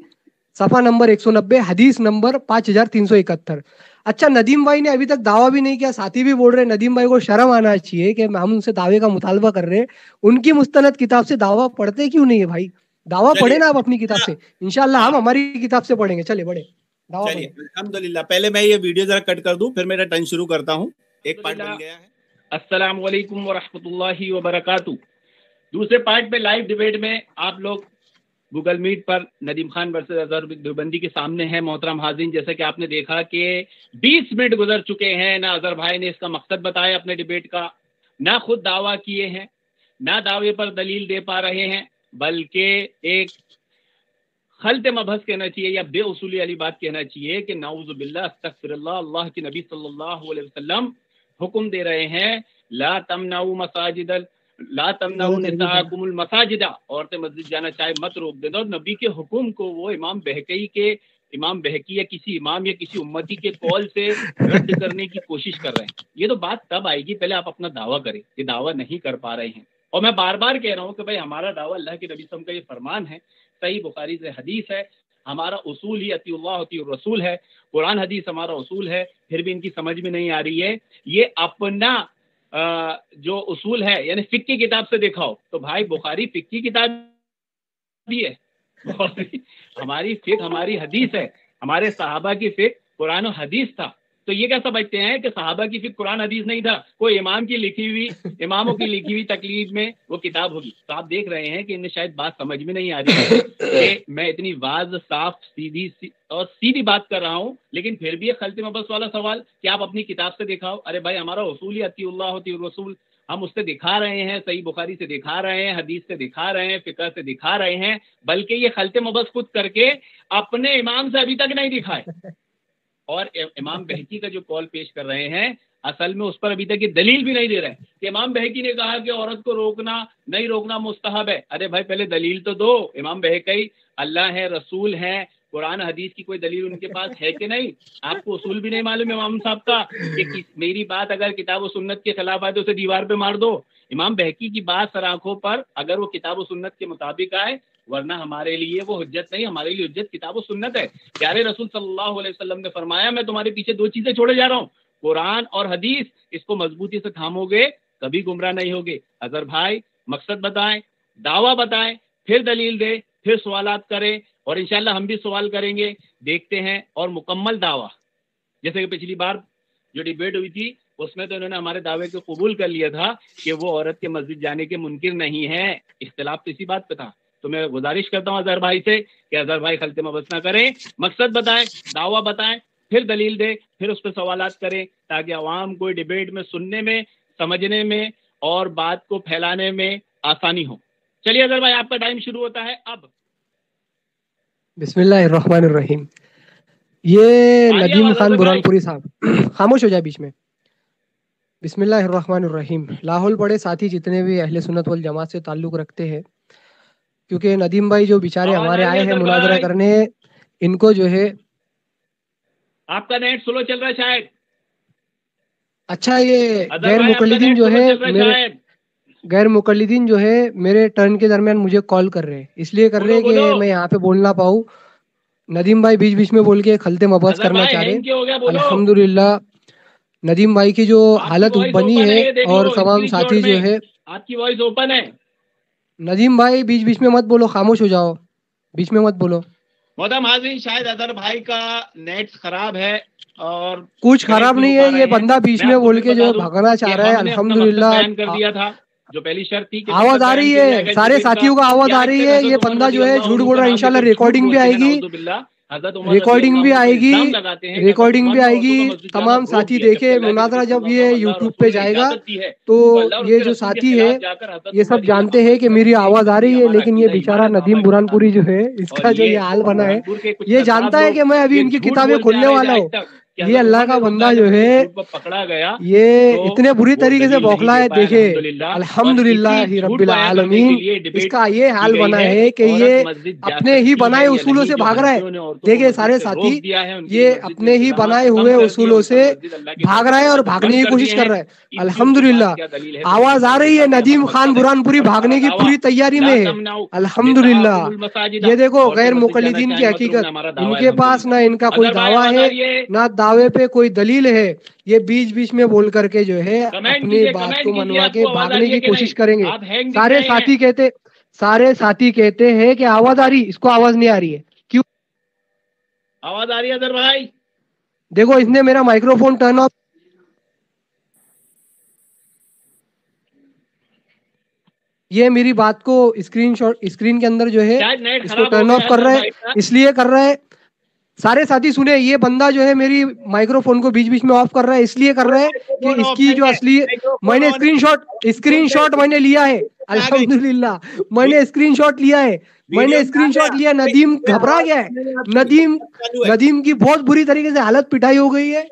صفحہ نمبر 190 حدیث نمبر 5371. اچھا ندیم بھائی نے ابھی تک دعویٰ بھی نہیں کیا, ساتھی بھی بول رہے ندیم بھائی کو شرم آنا چاہیے کہ ہم ان سے دعوے کا مطالبہ کر رہے ہیں. ان کی مستند کتاب سے دعویٰ پڑھتے کیوں نہیں ہے بھائی؟ دعویٰ پڑھے نا آپ اپنی کتاب سے, انشاءاللہ ہم ہماری کتاب سے پڑھیں گے. چلے بڑے چلیے الحمدللہ. پہلے میں یہ ویڈیو ذرا کٹ کر دوں, پھر میرا ٹرن شروع کرتا ہوں. ایک پارٹ بن گیا ہے. السلام علیکم ورحمۃ اللہ وبرکاتہ. دوسرے پارٹ میں لائیو ڈیبیٹ میں آپ لوگ گوگل میٹ پر ندیم خان ورسز اظہر دیوبندی کے سامنے ہیں. محترم حاضرین, جیسا کہ آپ نے دیکھا کہ 20 منٹ گزر چکے ہیں, نہ اظہر بھائی نے اس کا مقصد بتایا اپنے ڈیبیٹ کا, نہ خود دعویٰ کیے ہیں, نہ دعوے پر دلیل دے پا رہے ہیں, بلکہ ایک خلط مبحث کہنا چاہیے یا بے اصولی والی بات کہنا چاہیے کہ نعوذ باللہ استغفر اللہ. اللہ کے نبی صلی اللہ علیہ وسلم حکم دے رہے ہیں لا تمنعوا مساجد لا تمنعوا نساءکم المساجد, عورتیں مسجد جانا چاہے مت روک دیں. اور نبی کے حکم کو وہ امام بہقی یا کسی امام یا کسی امتی کے قول سے رد کرنے کی کوشش کر رہے ہیں. یہ تو بات تب آئے گی, پہلے آپ اپنا دعویٰ کریں. یہ دعویٰ نہیں کر پا رہے ہیں. اور میں بار بار کہہ رہا ہوں کہ بھائی ہمارا دعویٰ اللہ کے نبی صلی اللہ علیہ وسلم کا یہ فرمان ہے, صحیح بخاری سے حدیث ہے, ہمارا اصول ہی اطیع اللہ اطیع الرسول ہے, قرآن حدیث ہمارا اصول ہے. پھر بھی ان کی سمجھ میں نہیں آ رہی ہے. یہ اپنا جو اصول ہے یعنی فقہ کی کتاب سے دکھاؤ. تو بھائی بخاری فقہ کی کتاب بھی ہے, ہماری فقہ ہماری حدیث ہے. ہمارے صحابہ کی فقہ قرآن و حدیث تھا. تو یہ کیا سمجھتے ہیں کہ صحابہ کی فقہ قرآن حدیث نہیں تھا, کوئی اماموں کی لکھی ہوئی تکلیف میں وہ کتاب ہوگی. تو آپ دیکھ رہے ہیں کہ انہیں شاید بات سمجھ میں نہیں آ رہی ہے کہ میں اتنی واضح صاف سیدھی بات کر رہا ہوں, لیکن پھر بھی ایک خلط مبحث والا سوال کہ آپ اپنی کتاب سے دکھاؤ. ارے بھائی ہمارا اصول ہی اطیع اللہ اطیع الرسول, ہم اس سے دکھا رہے ہیں, صحیح بخاری سے دکھا رہے ہیں, حدیث سے دکھا رہے ہیں, فقہ سے دکھا رہے ہیں, بلکہ یہ خلط مبحث خود کر کے اپنے امام سے ابھی تک نہیں دکھائے. اور امام بہقی کا جو قول پیش کر رہے ہیں اصل میں اس پر ابھی تک یہ دلیل بھی نہیں دے رہے کہ امام بہقی نے کہا کہ عورت کو روکنا نہیں روکنا مستحب ہے. ارے بھائی پہلے دلیل تو دو. امام بہقی اللہ ہے, رسول ہیں, قرآن حدیث کی کوئی دلیل ان کے پاس ہے کہ نہیں؟ آپ کو اصول بھی نہیں معلوم امام صاحب کا کہ میری بات اگر کتاب و سنت کے خلاف آئے تو اسے دیوار پہ مار دو. امام بہقی کی بات سر آنکھوں پر اگر وہ کتاب و سنت کے مطابق آئے, ورنہ ہمارے لیے وہ حجت نہیں, ہمارے لیے حجت کتاب و سنت ہے. پیارے رسول صلی اللہ علیہ وسلم نے فرمایا میں تمہارے پیچھے 2 چیزیں چھوڑے جا رہا ہوں, قرآن اور حدیث. اس کو مضبوطی سے تھامو گے کبھی گمراہ نہیں ہوگے. اظہر بھائی مقصد بتائیں, دعویٰ بتائیں, پھر دلیل دیں, پھر سوالات کریں, اور انشاءاللہ ہم بھی سوال کریں گے, دیکھتے ہیں. اور مکمل دعویٰ, جیسے کہ پچھلی بار جو ڈیبیٹ ہوئی تھی اس میں تو انہوں نے ہمارے دعوے کو قبول کر لیا تھا کہ وہ عورت کے مسجد جانے کے منکر نہیں ہیں. اختلاف تو اسی بات پہ تھا. تو میں گزارش کرتا ہوں اظہر بھائی سے کہ اظہر بھائی خلط مبحث نہ کریں, مقصد بتائیں, دعویٰ بتائیں, پھر دلیل دیں, پھر اس پہ سوالات کریں, تاکہ عوام کو ڈیبیٹ میں سننے میں, سمجھنے میں اور بات کو پھیلانے میں آسانی ہو. چلیے اظہر بھائی آپ کا ٹائم شروع ہوتا ہے اب. بسم اللہ الرحمن الرحیم. یہ ندیم خان برہان پوری صاحب خاموش ہو جائے بیچ میں. بسم اللہ الرحمن الرحیم. لاہور پڑے ساتھی جتنے بھی اہل سنت والجماعت سے تعلق رکھتے ہیں, کیونکہ ندیم بھائی جو بیچارے ہمارے آئے ہیں مناظرہ کرنے, ان کو جو ہے آپ کا نیٹ سلو چل رہا ہے شاید. اچھا, یہ غیر مقلدین جو ہے میرے ٹرن کے درمیان مجھے کال کر رہے ہیں, اس لیے کر رہے ہیں کہ میں یہاں پہ بول نہ پاؤں. ندیم بھائی بیچ بیچ میں بول کے خلطے مباحث کرنا چاہ رہے ہیں. الحمدللہ ندیم بھائی کی جو حالت بنی ہے اور تمام ساتھی جو ہے. آپ کی وائس اوپن ہے. ندیم بھائی بیچ بیچ میں مت بولو, خاموش ہو جاؤ, بیچ میں مت بولو. محترم حاضرین, شاید اظہر بھائی کا نیٹ خراب ہے اور کچھ خراب نہیں ہے. یہ بندہ بیچ میں بول کے جو بھگانا چاہ رہا ہے. الحمدللہ کر دیا تھا جو پہلی شرط تھی. آواز آ رہی ہے, سارے ساتھیوں کو آواز آ رہی ہے. یہ بندہ جو ہے جھوٹ بول رہا ہے. انشاءاللہ ریکارڈنگ بھی آئے گی, ریکارڈنگ بھی آئے گی, ریکارڈنگ بھی آئے گی. تمام ساتھی دیکھے مناظرہ جب یہ یوٹیوب پہ جائے گا تو یہ جو ساتھی ہے یہ سب جانتے ہیں کہ میری آواز آ رہی ہے. لیکن یہ بیچارہ ندیم برہان پوری جو ہے, اس کا جو یہ حال بنا ہے, یہ جانتا ہے کہ میں ابھی ان کی کتابیں کھولنے والا ہوں. یہ اللہ کا بندہ جو ہے پکڑا گیا, یہ اتنے بری طریقے سے بوکھلا ہے. دیکھے الحمدللہ رب العالمین, اس کا یہ حال بنا ہے کہ یہ اپنے ہی بنائے اصولوں سے بھاگ رہا ہے. دیکھے سارے ساتھی, یہ اپنے ہی بنائے ہوئے اصولوں سے بھاگ رہا ہے اور بھاگنے کی کوشش کر رہا ہے. الحمدللہ آواز آ رہی ہے, ندیم خان برہان پوری بھاگنے کی پوری تیاری میں ہے. الحمدللہ یہ دیکھو غیر مقلدین کی حقیقت, ان کے پاس نہ ان کا کوئی دعویٰ ہے نہ دعوے پہ کوئی دلیل ہے. یہ بیچ بیچ میں بول کر کے جو ہے اپنی بات کو منوا کے بھاگنے کی کوشش کریں گے. سارے ساتھی کہتے ہیں کہ آواز آ رہی, اس کو آواز نہیں آ رہی ہے. کیوں آواز آ رہی ہے اظہر بھائی؟ دیکھو اس نے میرا مائکرو فون ٹرن آف, یہ میری بات کو اسکرین کے اندر جو ہے اس کو ٹرن آف کر رہا ہے, اس لیے کر رہا ہے. سارے ساتھی سنے, یہ بندہ جو ہے میری مائکرو فون کو بیچ بیچ میں آف کر رہا ہے, اس لیے کر رہا ہے کہ اس کی جو اصلی, میں نے اسکرین شاٹ میں نے لیا ہے. الحمدللہ میں نے اسکرین شاٹ لیا ہے, میں نے اسکرین شاٹ لیا. ندیم گھبرا گیا ہے, ندیم کی بہت بری طریقے سے حالت پٹائی ہو گئی ہے.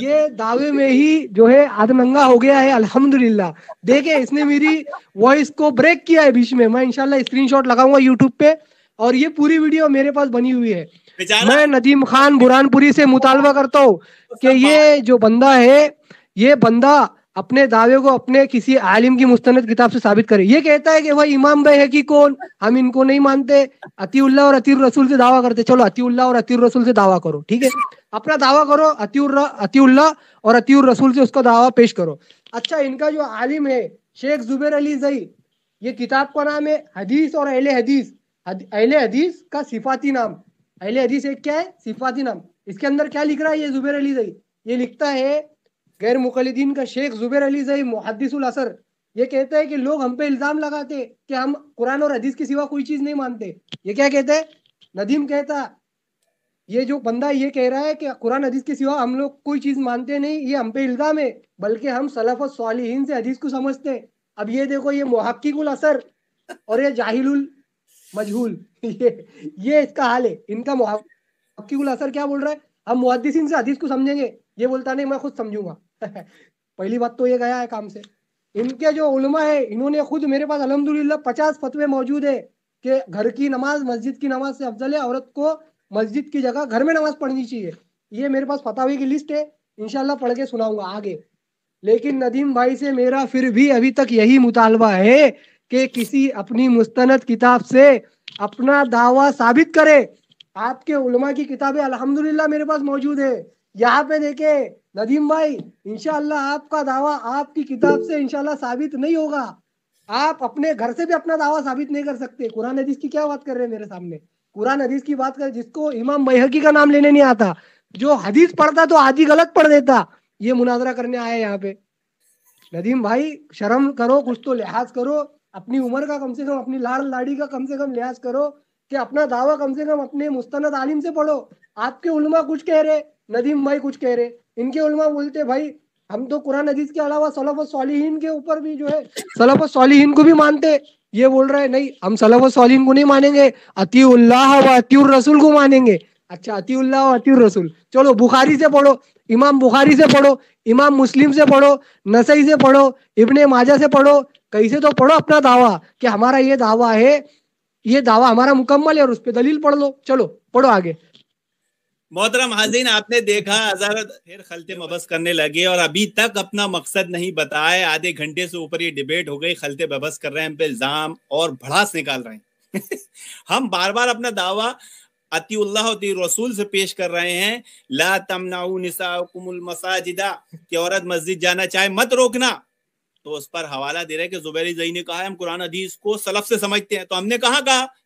یہ دعوے میں ہی جو ہے آدھ ننگا ہو گیا ہے. الحمدللہ دیکھیں اس نے میری وائس کو بریک کیا ہے بیچ میں. میں انشاءاللہ اسکرین شاٹ لگاؤں گا یوٹیوب پہ, اور یہ پوری ویڈیو میرے پاس بنی ہوئی ہے. میں ندیم خان برہان پوری سے مطالبہ کرتا ہوں کہ یہ جو بندہ ہے, یہ بندہ اپنے دعوے کو اپنے کسی عالم کی مستند کتاب سے ثابت کرے. یہ کہتا ہے کہ بھائی امام بیہقی کون, ہم ان کو نہیں مانتے, اطیع اللہ اور اطیع الرسول سے دعویٰ کرتے. چلو اطیع اللہ اور اطیع الرسول سے دعویٰ کرو, ٹھیک ہے, اپنا دعویٰ کرو, اطیع اللہ اور اطیع الرسول سے اس کا دعویٰ پیش کرو. اچھا, ان کا جو عالم ہے شیخ زبیر علی زئی, یہ کتاب کا نام ہے حدیث اور اہل حدیث, اہل حدیث کا صفاتی نام. اہل حدیث ایک کیا ہے, صفاتی نام. اس کے اندر کیا لکھ رہا ہے یہ زبیر علی زئی؟ یہ لکھتا ہے غیر مقلدین کا شیخ زبیر علی زئی محدث العصر. یہ کہتا ہے کہ لوگ ہم پہ الزام لگاتے کہ ہم قرآن اور حدیث کے سوا کوئی چیز نہیں مانتے. یہ کیا کہتا ہے؟ ندیم کہتا, یہ جو بندہ یہ کہہ رہا ہے کہ قرآن حدیث کے سوا ہم لوگ کوئی چیز مانتے نہیں, یہ ہم پہ الزام ہے, بلکہ ہم سلف الصالحین سے حدیث کو سمجھتے ہیں. اب یہ دیکھو, یہ محقق الاثر اور یہ جاہل المجہول, یہ اس کا حال ہے. ان کا محقق الاثر کیا بول رہا ہے, ہم محدثین سے حدیث کو سمجھیں گے. یہ بولتا نہیں میں خود سمجھوں گا. پہلی بات تو یہ گیا ہے کام سے. ان کے جو علماء ہے انہوں نے خود, میرے پاس الحمدللہ 50 فتوے موجود ہے کہ گھر کی نماز مسجد کی نماز سے افضل ہے, عورت کو مسجد کی جگہ گھر میں نماز پڑھنی چاہیے. یہ میرے پاس فتاوی کی لسٹ ہے, انشاءاللہ پڑھ کے سناؤں گا آگے. لیکن ندیم بھائی سے میرا پھر بھی ابھی تک یہی مطالبہ ہے کہ کسی اپنی مستند کتاب سے اپنا دعویٰ ثابت کرے. آپ کے علماء کی کتابیں الحمدللہ میرے پاس موجود ہے. یہاں پہ دیکھیں ندیم بھائی, انشاءاللہ آپ کا دعویٰ آپ کی کتاب سے انشاءاللہ ثابت نہیں ہوگا. آپ اپنے گھر سے بھی اپنا دعویٰ ثابت نہیں کر سکتے. قرآن حدیث کی کیا بات کر رہے ہیں میرے سامنے؟ قرآن حدیث کی بات کر, جس کو امام بیہقی کا نام لینے نہیں آتا, جو حدیث پڑھتا تو آدھی غلط پڑھ دیتا, یہ مناظرہ کرنے آیا یہاں پہ. ندیم بھائی شرم کرو, کچھ تو لحاظ کرو. اپنی عمر کا کم سے کم, اپنی لاڑ لاڑی کا کم سے کم لحاظ کرو کہ اپنا دعویٰ کم سے کم اپنے مستند عالم سے پڑھو. آپ کے علماء کچھ کہہ رہے, ندیم بھائی کچھ کہہ رہے. ان کے علماء بولتے بھائی ہم تو قرآن حدیث کے علاوہ سلف الصالحین کے اوپر بھی جو ہے, سلف الصالحین کو بھی مانتے. یہ بول رہا ہے نہیں ہم سلف و صالحین کو نہیں مانیں گے, اطیع اللہ و اطیع الرسول کو مانیں گے. اچھا اطیع اللہ و اطیع الرسول, چلو بخاری سے پڑھو, امام بخاری سے پڑھو, امام مسلم سے پڑھو, نسائی سے پڑھو, ابن ماجہ سے پڑھو, کہیں سے تو پڑھو اپنا دعویٰ کہ ہمارا یہ دعویٰ ہے, یہ دعویٰ ہمارا مکمل ہے, اور اس پہ دلیل پڑھ لو. چلو پڑھو آگے. محترم حاضرین, آپ نے دیکھا حضرت پھر خلط مبحث کرنے لگے اور ابھی تک اپنا مقصد نہیں بتائے. آدھے گھنٹے سے اوپر یہ ڈیبیٹ ہو گئی, خلط مبحث کر رہے ہیں, ہم پہ الزام اور بھڑاس نکال رہے ہیں. ہم بار بار اپنا دعویٰ اطیع اللہ اطیع رسول سے پیش کر رہے ہیں. لا تمنعوا نساءکم المساجد, کہ عورت مسجد جانا چاہے مت روکنا. تو اس پر حوالہ دے رہے کہ زبیر زئی نے کہا ہے ہم قرآن حدیث کو سلف سے سمجھتے ہیں. تو ہم نے کہا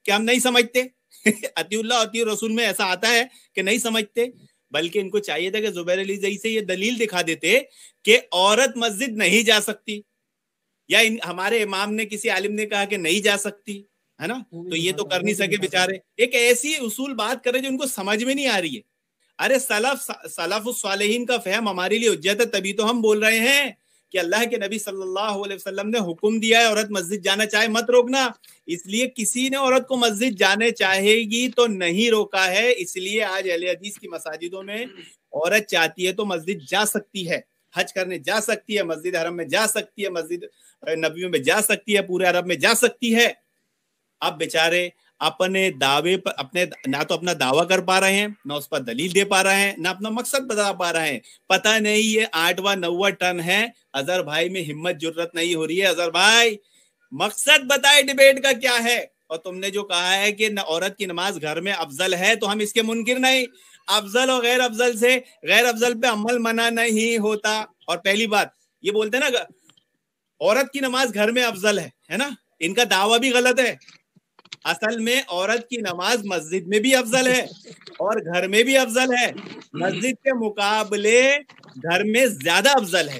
کہ ہم نہیں سمجھتے. اطیع اللہ اطیع رسول میں ایسا آتا ہے کہ نہیں سمجھتے, بلکہ ان کو چاہیے تھا کہ زبیر علی زئی سے یہ دلیل دکھا دیتے کہ عورت مسجد نہیں جا سکتی, یا ہمارے امام نے کسی عالم نے کہا کہ نہیں جا سکتی ہے نا. تو یہ تو کر نہیں سکے بیچارے, ایک ایسی اصول بات کر رہے جو ان کو سمجھ میں نہیں آ رہی ہے. ارے سلف الصالحین کا فہم ہمارے لیے حجت ہے, تبھی تو ہم بول رہے ہیں کہ اللہ کے نبی صلی اللہ علیہ وسلم نے حکم دیا ہے عورت مسجد جانا چاہے مت روکنا. اس لیے کسی نے عورت کو مسجد جانے چاہے گی تو نہیں روکا ہے. اس لیے آج اہل حدیث کی مساجدوں میں عورت چاہتی ہے تو مسجد جا سکتی ہے, حج کرنے جا سکتی ہے, مسجد حرم میں جا سکتی ہے, مسجد نبیوں میں جا سکتی ہے, پورے عرب میں جا سکتی ہے. اب بیچارے اپنے دعوے پر اپنے نہ تو اپنا دعویٰ کر پا رہے ہیں, نہ اس پر دلیل دے پا رہے ہیں, نہ اپنا مقصد بتا پا رہے ہیں. پتہ نہیں یہ 8واں 9واں ٹرن ہے. اظہر بھائی میں ہمت جرت نہیں ہو رہی ہے. اظہر بھائی مقصد بتائے ڈیبیٹ کا کیا ہے. اور تم نے جو کہا ہے کہ عورت کی نماز گھر میں افضل ہے, تو ہم اس کے منکر نہیں. افضل اور غیر افضل سے غیر افضل پہ عمل منع نہیں ہوتا. اور پہلی بات یہ بولتے ہیں نا عورت کی نماز گھر میں افضل ہے نا, ان کا دعویٰ بھی غلط ہے. اصل میں عورت کی نماز مسجد میں بھی افضل ہے اور گھر میں بھی افضل ہے. مسجد کے مقابلے گھر میں زیادہ افضل ہے.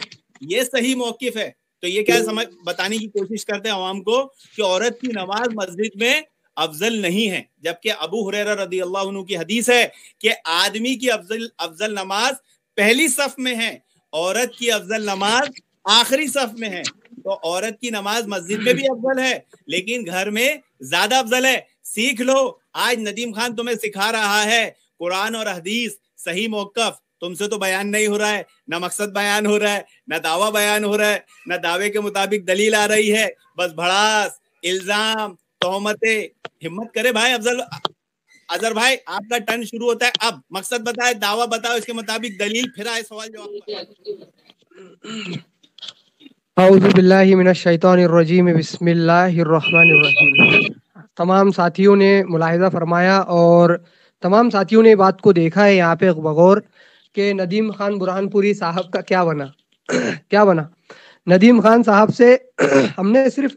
یہ صحیح موقف ہے. تو یہ کیا بتانے کی کوشش کرتے ہیں عوام کو کہ عورت کی نماز مسجد میں افضل نہیں ہے, جبکہ ابو ہریرہ رضی اللہ عنہ کی حدیث ہے کہ آدمی کی افضل نماز پہلی صف میں ہے, عورت کی افضل نماز آخری صف میں ہے. تو عورت کی نماز مسجد میں بھی افضل ہے لیکن گھر میں زیادہ افضل ہے. سیکھ لو. آج ندیم خان تمہیں سکھا رہا ہے قرآن اور حدیث صحیح موقف. تم سے تو بیان نہیں ہو رہا ہے, نہ مقصد بیان ہو رہا ہے, نہ دعویٰ بیان ہو رہا ہے, نہ دعوے کے مطابق دلیل آ رہی ہے, بس بھڑاس, الزام, تہمتیں. ہمت کرے بھائی اظہر بھائی, آپ کا ٹرن شروع ہوتا ہے اب. مقصد بتائے, دعویٰ بتاؤ, اس کے مطابق دلیل, پھر آئے سوال جواب. اعوذ باللہ من الشیطان الرجیم, بسم اللہ الرحمن الرحیم. تمام ساتھیوں نے ملاحظہ فرمایا اور تمام ساتھیوں نے بات کو دیکھا ہے یہاں پہ بغور کہ ندیم خان برہان پوری صاحب کا کیا بنا. کیا بنا ندیم خان صاحب سے ہم نے صرف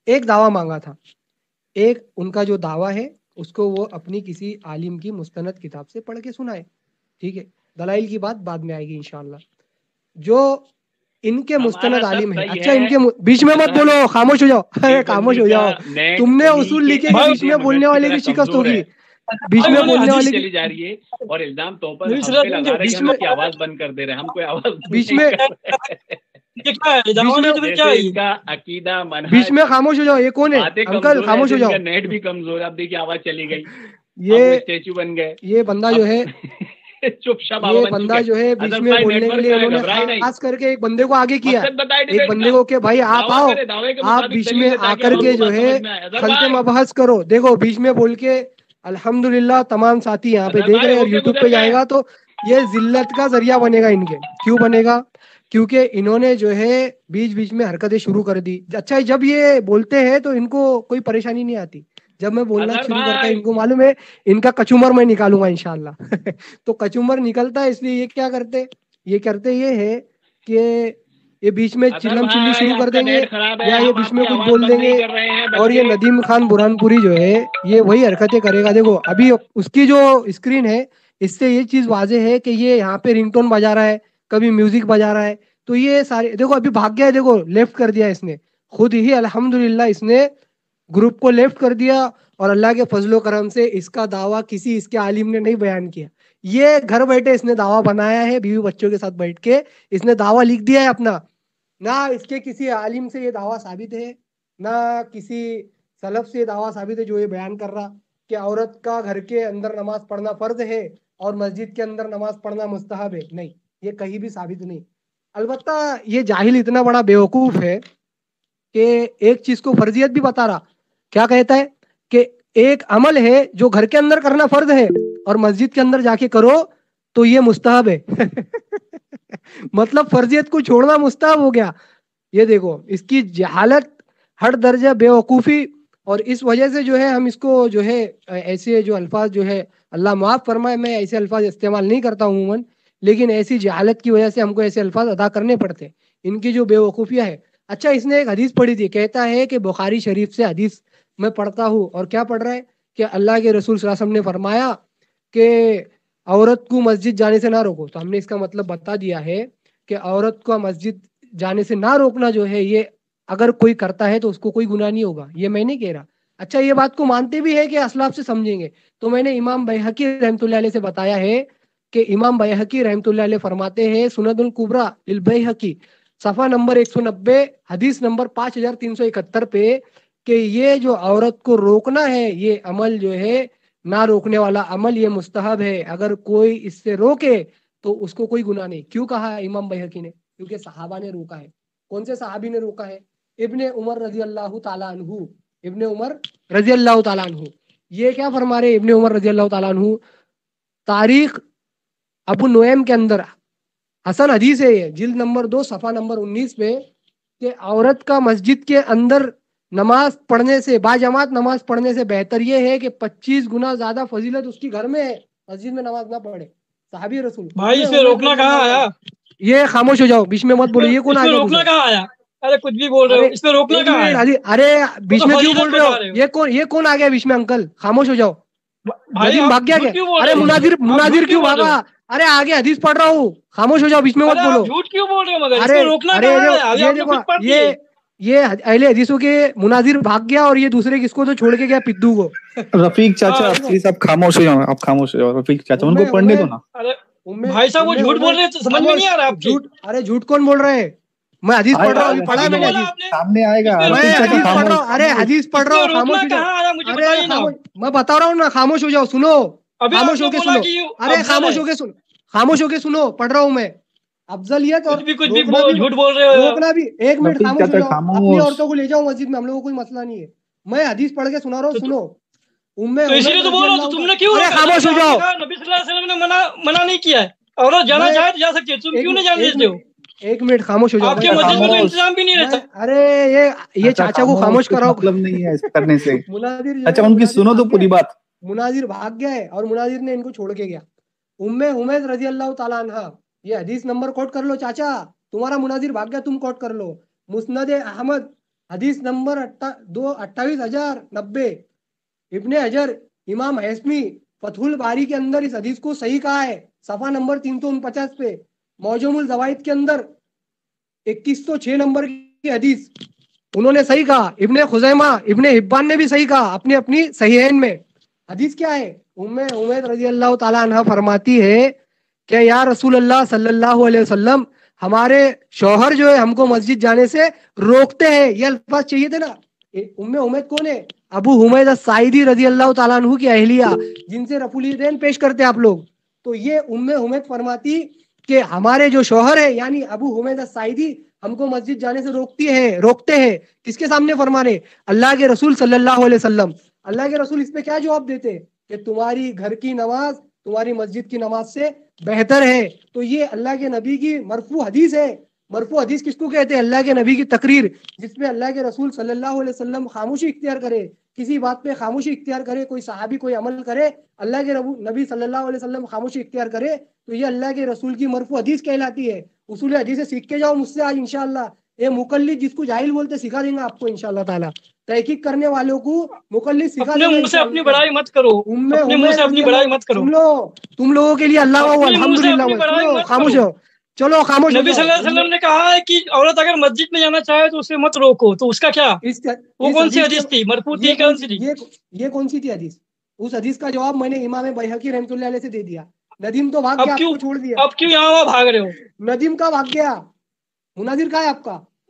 ایک دعویٰ مانگا تھا. ایک ان کا جو دعویٰ ہے اس کو وہ اپنی کسی عالم کی مستند کتاب سے پڑھ کے سنائے. ٹھیک ہے, دلائل کی بات بعد میں آئے گی انشاءاللہ. جو ان کے مستند عالم ہے, اچھا ان کے بیچ میں مت بولو, خاموش ہو جاؤ, خاموش ہو جاؤ. تم نے اصول لکھے کہ بیچ میں بولنے والے کی شکست ہوگی, بیچ میں بولنے والے چلی جا رہی ہے اور الزام تو پر بیچ میں آواز بند کر دے رہے ہیں. ہم کوئی آواز بیچ میں عقیدہ بیچ میں خاموش ہو جاؤ. یہ کون ہے انکل, خاموش ہو جاؤ. نیٹ بھی کمزور ہے. اب دیکھیے آواز چلی گئی, یہ اسٹیچو بن گئے. یہ بندہ جو ہے یہ بندہ جو ہے بیچ میں بولنے کے لیے انہوں نے خاص کر کے ایک بندے کو آگے کیا, ایک بندے کو کہ بھائی آپ آؤ, آپ بیچ میں آ کر کے جو ہے خلط مبحث کرو. دیکھو بیچ میں بول کے الحمدللہ تمام ساتھی یہاں پہ دیکھ رہے ہیں اور یوٹیوب پہ جائے گا تو یہ ذلت کا ذریعہ بنے گا ان کے. کیوں بنے گا؟ کیونکہ انہوں نے جو ہے بیچ بیچ میں حرکتیں شروع کر دی. اچھا جب یہ بولتے ہیں تو ان کو کوئی پریشانی نہیں آتی, جب میں بولنا شروع کرتا ہے ان کو معلوم ہے ان کا کچومر میں نکالوں گا انشاءاللہ. تو کچومر نکلتا ہے, اس لیے یہ کیا کرتے, یہ کرتے یہ ہے کہ یہ بیچ میں چلم چلی شروع کر دیں گے یا یہ بیچ میں کچھ بول دیں گے. اور یہ ندیم خان برہان پوری جو ہے یہ وہی حرکتیں کرے گا. دیکھو ابھی اس کی جو اسکرین ہے اس سے یہ چیز واضح ہے کہ یہ یہاں پہ رنگ ٹون بجا رہا ہے, کبھی میوزک بجا رہا ہے. تو یہ سارے دیکھو ابھی بھاگ گیا ہے, دیکھو لیفٹ کر دیا اس نے خود ہی, الحمدللہ اس نے گروپ کو لیفٹ کر دیا. اور اللہ کے فضل و کرم سے اس کا دعویٰ کسی اس کے عالم نے نہیں بیان کیا. یہ گھر بیٹھے اس نے دعویٰ بنایا ہے, بیوی بچوں کے ساتھ بیٹھ کے اس نے دعویٰ لکھ دیا ہے اپنا. نہ اس کے کسی عالم سے یہ دعویٰ ثابت ہے نہ کسی سلف سے دعویٰ ثابت ہے جو یہ بیان کر رہا کہ عورت کا گھر کے اندر نماز پڑھنا فرض ہے اور مسجد کے اندر نماز پڑھنا مستحب ہے. نہیں، یہ کہیں بھی ثابت نہیں. البتہ یہ جاہل اتنا بڑا بیوقوف ہے کہ ایک چیز کو فرضیت بھی بتا رہا. کیا کہتا ہے کہ ایک عمل ہے جو گھر کے اندر کرنا فرض ہے اور مسجد کے اندر جا کے کرو تو یہ مستحب ہے. مطلب فرضیت کو چھوڑنا مستحب ہو گیا. یہ دیکھو اس کی جہالت، ہر درجہ بے وقوفی، اور اس وجہ سے جو ہے ہم اس کو جو ہے ایسے جو الفاظ جو ہے اللہ معاف فرمائے، میں ایسے الفاظ استعمال نہیں کرتا ہوں عموماً، لیکن ایسی جہالت کی وجہ سے ہم کو ایسے الفاظ ادا کرنے پڑتے، ان کی جو بے وقوفیاں ہے. اچھا، اس نے ایک حدیث پڑھی تھی، کہتا ہے کہ بخاری شریف سے حدیث میں پڑھتا ہوں، اور کیا پڑھ رہا ہے کہ اللہ کے رسول صلی اللہ علیہ وسلم نے فرمایا کہ عورت کو مسجد جانے سے نہ روکو. تو ہم نے اس کا مطلب بتا دیا ہے کہ عورت کو مسجد جانے سے نہ روکنا جو ہے، یہ اگر کوئی کرتا ہے تو اس کو کوئی گناہ نہیں ہوگا، یہ میں نہیں کہہ رہا. اچھا، یہ بات کو مانتے بھی ہے کہ اسلاف سے سمجھیں گے، تو میں نے امام بیہقی رحمۃ اللہ علیہ سے بتایا ہے کہ امام بیہقی رحمۃ اللہ علیہ فرماتے ہیں سند الکبریٰ للبیہقی صفحہ نمبر 190 حدیث نمبر 5371 پہ کہ یہ جو عورت کو روکنا ہے، یہ عمل جو ہے نہ روکنے والا عمل، یہ مستحب ہے. اگر کوئی اس سے روکے تو اس کو کوئی گناہ نہیں. کیوں کہا ہے امام بیہقی نے؟ کیونکہ صحابہ نے روکا ہے. کون سے صحابی نے روکا ہے؟ ابن عمر رضی اللہ تعالیٰ عنہ. ابن عمر رضی اللہ تعالیٰ عنہ یہ کیا فرما رہے؟ ابن عمر رضی اللہ تعالیٰ عنہ تاریخ ابو نعیم کے اندر حسن حدیث ہے، یہ جلد نمبر 2 صفحہ نمبر 19 پہ، کہ عورت کا مسجد کے اندر نماز پڑھنے سے، باجماعت نماز پڑھنے سے بہتر یہ ہے کہ 25 گنا زیادہ فضیلت اس کی گھر میں ہے، مسجد میں نماز نہ پڑھے. صحابی رسول. بھائی اس میں روکنا کہاں آیا؟ یہ خاموش ہو جاؤ، بیچ میں مت بولو. یہ کون آ گیا؟ روکنا کہاں آیا؟ ارے کچھ بھی بول رہے ہو، اس میں روکنا کہاں ہے؟ ارے بیچ میں کیوں بول رہے ہو؟ یہ کون آ گیا بیچ میں؟ انکل خاموش ہو جاؤ. بھاگ گیا کیا؟ ارے مناظر کیوں بھاگا؟ ارے آگے حدیث پڑھ رہا ہوں، خاموش ہو جاؤ، بیچ میں مت بولو. جھوٹ کیوں بول رہے ہو؟ مگر اس میں روکنا کہاں ہے؟ یہ اہل حدیثوں کے مناظر بھاگ گیا، اور یہ دوسرے کس کو تو چھوڑ کے گیا؟ پدو کو. رفیق چاچا پلیز آپ خاموش ہو جاؤ، آپ خاموش ہو جاؤ. رفیق چاچا ان کو پڑھنے دو نا. بھائی صاحب وہ جھوٹ بول رہے ہیں، سمجھ میں نہیں آ رہا آپ کی. ارے جھوٹ کون بول رہے ہیں؟ میں حدیث پڑھ رہا ہوں، پڑھا ہے میں نے حدیث، سامنے آئے گا. میں حدیث پڑھ رہا ہوں. ارے حدیث پڑھ رہا ہوں، خاموش ہو جاؤ. میں بتا رہا ہوں نا، خاموش ہو جاؤ. سنو، خاموش ہو کے سنو. ارے خاموش ہو کے سنو، خاموش ہو کے سنو، پڑھ رہا ہوں میں. افضلیت اور جھوٹ بول رہے ہو. روکنا بھی. ایک منٹ خاموش ہو جاؤ. اپنی عورتوں کو لے جاؤ مسجد میں، ہم لوگوں کو کوئی مسئلہ نہیں ہے. میں حدیث پڑھ کے سنا رہا ہوں، سنو. خاموش ہو جاؤ. نبی صلی اللہ علیہ وسلم نے منع نہیں کیا ہے، عورت جانا چاہے تو جا سکتی ہے، تم کیوں نہیں جانے دیتے ہو؟ ایک منٹ خاموش ہو جاؤ. آپ کے مسجد میں تو انتظام بھی نہیں رہتا. ارے یہ چاچا کو خاموش کراؤ. مطلب نہیں ہے اس کرنے سے. مناظر اچھا ان کی سنو تو پوری بات. مناظر بھاگ گیا ہے اور مناظر نے ان کو چھوڑ کے گیا. ام حمید رضی اللہ تعالیٰ عنہ، یہ حدیث نمبر کوٹ کر لو چاچا. تمہارا مناظر بھاگ گیا، تم کوٹ کر لو. مسند احمد حدیث نمبر 28090. ابن حجر امام حیثمی فتح الباری کے اندر اس حدیث کو صحیح کہا ہے، صفحہ نمبر 349 پہ. موجم الزوائد کے اندر 2106 نمبر کی حدیث انہوں نے صحیح کہا. ابن خزیمہ ابن حبان نے بھی صحیح کہا اپنی صحیحین میں. حدیث کیا ہے؟ ام حمید رضی اللہ تعالیٰ عنہ فرماتی ہے کہ یا رسول اللہ صلی اللہ علیہ وسلم، ہمارے شوہر جو ہے ہم کو مسجد جانے سے روکتے ہیں. یہ الفاظ چاہیے تھے نا. ام حمید کون ہے؟ ابو حمید الساعدی رضی اللہ تعالیٰ عنہ کی اہلیہ، جن سے رفع الیدین پیش کرتے آپ لوگ. تو یہ ام حمید فرماتی کہ ہمارے جو شوہر ہے یعنی ابو حمید الساعدی ہم کو مسجد جانے سے روکتے ہیں. کس کے سامنے فرما رہے؟ اللہ کے رسول صلی اللہ علیہ وسلم. اللہ کے رسول اس پہ کیا جواب دیتے کہ تمہاری گھر کی نماز تمہاری مسجد کی نماز سے بہتر ہے. تو یہ اللہ کے نبی کی مرفوع حدیث ہے. مرفوع حدیث کس کو کہتے ہیں؟ اللہ کے نبی کی تقریر، جس میں اللہ کے رسول صلی اللہ علیہ وسلم خاموشی اختیار کرے، کسی بات پہ خاموشی اختیار کرے، کوئی صحابی کوئی عمل کرے، اللہ کے نبی صلی اللہ علیہ وسلم خاموشی اختیار کرے، تو یہ اللہ کے رسول کی مرفوع حدیث کہلاتی ہے. اصول حدیث سے سیکھ کے جاؤ مجھ سے آج انشاءاللہ. یہ مقلد جس کو جاہل بولتے سکھا دیں گا آپ کو انشاءاللہ تعالی. تحقیق کرنے والوں کو مقلد سکھا دیں گے. منہ سے اپنی بڑائی مت کرو، اپنے منہ سے اپنی بڑائی مت کرو. تم لوگوں کے لیے اللہ الحمدللہ. خاموش ہو، چلو خاموش. نبی صلی اللہ علیہ وسلم نے کہا ہے کہ عورت اگر مسجد میں جانا چاہے تو اسے مت روکو. تو اس کا کیا؟ وہ کون سی حدیث تھی؟ مرفوع تھی کون سی تھی؟ یہ کون سی تھی حدیث؟ اس حدیث کا جواب میں نے امام بیہقی رحمۃ اللہ علیہ سے دے دیا. ندیم تو بھاگ گیا، آپ کو چھوڑ دیا. اب کیوں یہاں بھاگ رہے ہو؟ ندیم کا بھاگ گیا. مناظر کہاں ہے آپ کا؟